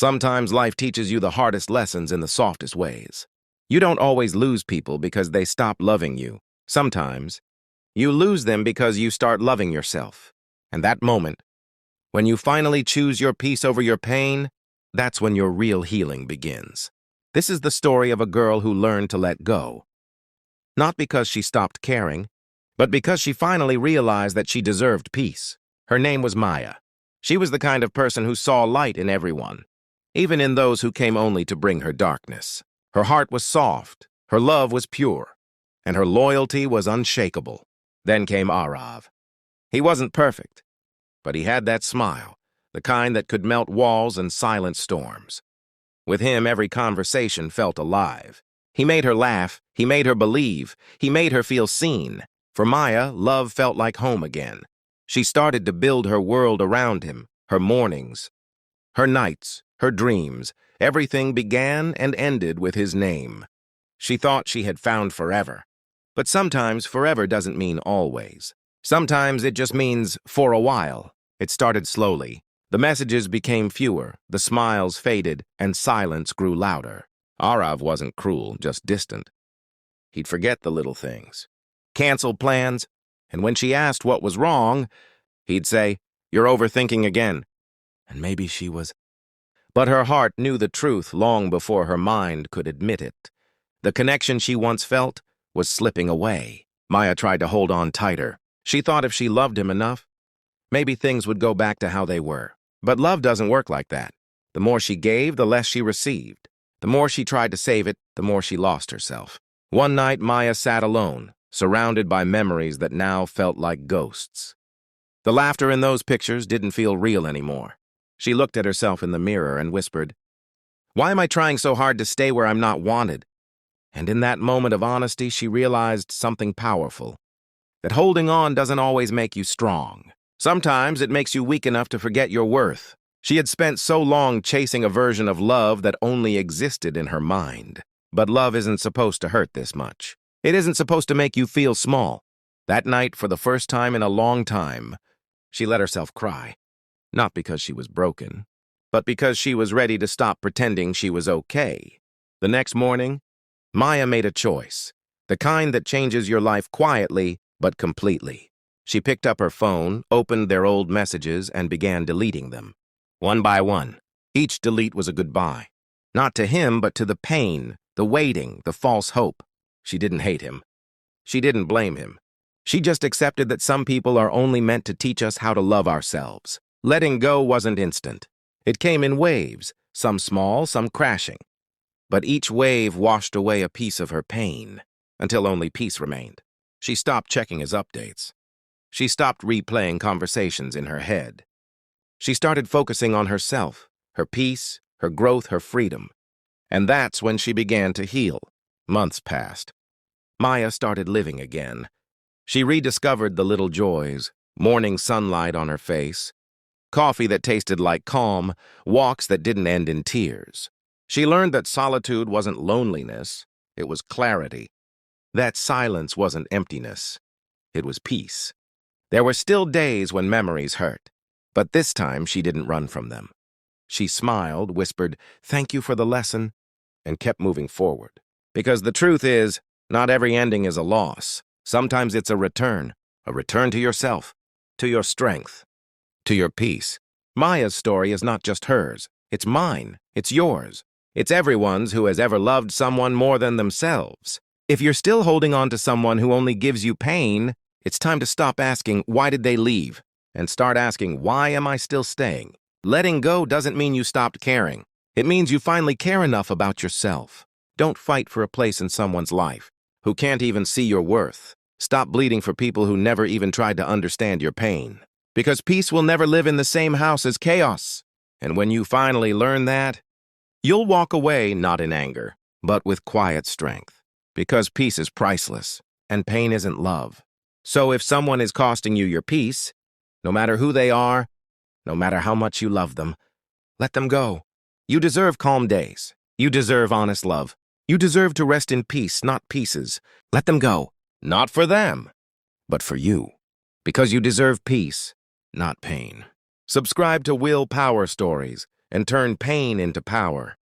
Sometimes life teaches you the hardest lessons in the softest ways. You don't always lose people because they stop loving you. Sometimes, you lose them because you start loving yourself. And that moment, when you finally choose your peace over your pain, that's when your real healing begins. This is the story of a girl who learned to let go. Not because she stopped caring, but because she finally realized that she deserved peace. Her name was Maya. She was the kind of person who saw light in everyone, even in those who came only to bring her darkness. Her heart was soft, her love was pure, and her loyalty was unshakable. Then came Arav. He wasn't perfect, but he had that smile, the kind that could melt walls and silence storms. With him, every conversation felt alive. He made her laugh, he made her believe, he made her feel seen. For Maya, love felt like home again. She started to build her world around him, her mornings, her nights, her dreams. Everything began and ended with his name. She thought she had found forever. But sometimes forever doesn't mean always. Sometimes it just means for a while. It started slowly. The messages became fewer, the smiles faded, and silence grew louder. Arav wasn't cruel, just distant. He'd forget the little things, cancel plans, and when she asked what was wrong, he'd say, "You're overthinking again." And maybe she was. But her heart knew the truth long before her mind could admit it. The connection she once felt was slipping away. Maya tried to hold on tighter. She thought if she loved him enough, maybe things would go back to how they were. But love doesn't work like that. The more she gave, the less she received. The more she tried to save it, the more she lost herself. One night, Maya sat alone, surrounded by memories that now felt like ghosts. The laughter in those pictures didn't feel real anymore. She looked at herself in the mirror and whispered, "Why am I trying so hard to stay where I'm not wanted?" And in that moment of honesty, she realized something powerful. That holding on doesn't always make you strong. Sometimes it makes you weak enough to forget your worth. She had spent so long chasing a version of love that only existed in her mind. But love isn't supposed to hurt this much. It isn't supposed to make you feel small. That night, for the first time in a long time, she let herself cry. Not because she was broken, but because she was ready to stop pretending she was okay. The next morning, Maya made a choice, the kind that changes your life quietly but completely. She picked up her phone, opened their old messages, and began deleting them. One by one, each delete was a goodbye. Not to him, but to the pain, the waiting, the false hope. She didn't hate him. She didn't blame him. She just accepted that some people are only meant to teach us how to love ourselves. Letting go wasn't instant. It came in waves, some small, some crashing. But each wave washed away a piece of her pain, until only peace remained. She stopped checking his updates. She stopped replaying conversations in her head. She started focusing on herself, her peace, her growth, her freedom. And that's when she began to heal. Months passed. Maya started living again. She rediscovered the little joys, morning sunlight on her face, coffee that tasted like calm, walks that didn't end in tears. She learned that solitude wasn't loneliness, it was clarity. That silence wasn't emptiness, it was peace. There were still days when memories hurt, but this time she didn't run from them. She smiled, whispered, "Thank you for the lesson," and kept moving forward. Because the truth is, not every ending is a loss. Sometimes it's a return to yourself, to your strength, to your peace. Maya's story is not just hers. It's mine. It's yours. It's everyone's who has ever loved someone more than themselves. If you're still holding on to someone who only gives you pain, it's time to stop asking, "Why did they leave?" and start asking, "Why am I still staying?" Letting go doesn't mean you stopped caring. It means you finally care enough about yourself. Don't fight for a place in someone's life who can't even see your worth. Stop bleeding for people who never even tried to understand your pain. Because peace will never live in the same house as chaos. And when you finally learn that, you'll walk away not in anger, but with quiet strength. Because peace is priceless, and pain isn't love. So if someone is costing you your peace, no matter who they are, no matter how much you love them, let them go. You deserve calm days. You deserve honest love. You deserve to rest in peace, not pieces. Let them go. Not for them, but for you. Because you deserve peace, not pain. Subscribe to Will Power Stories and turn pain into power.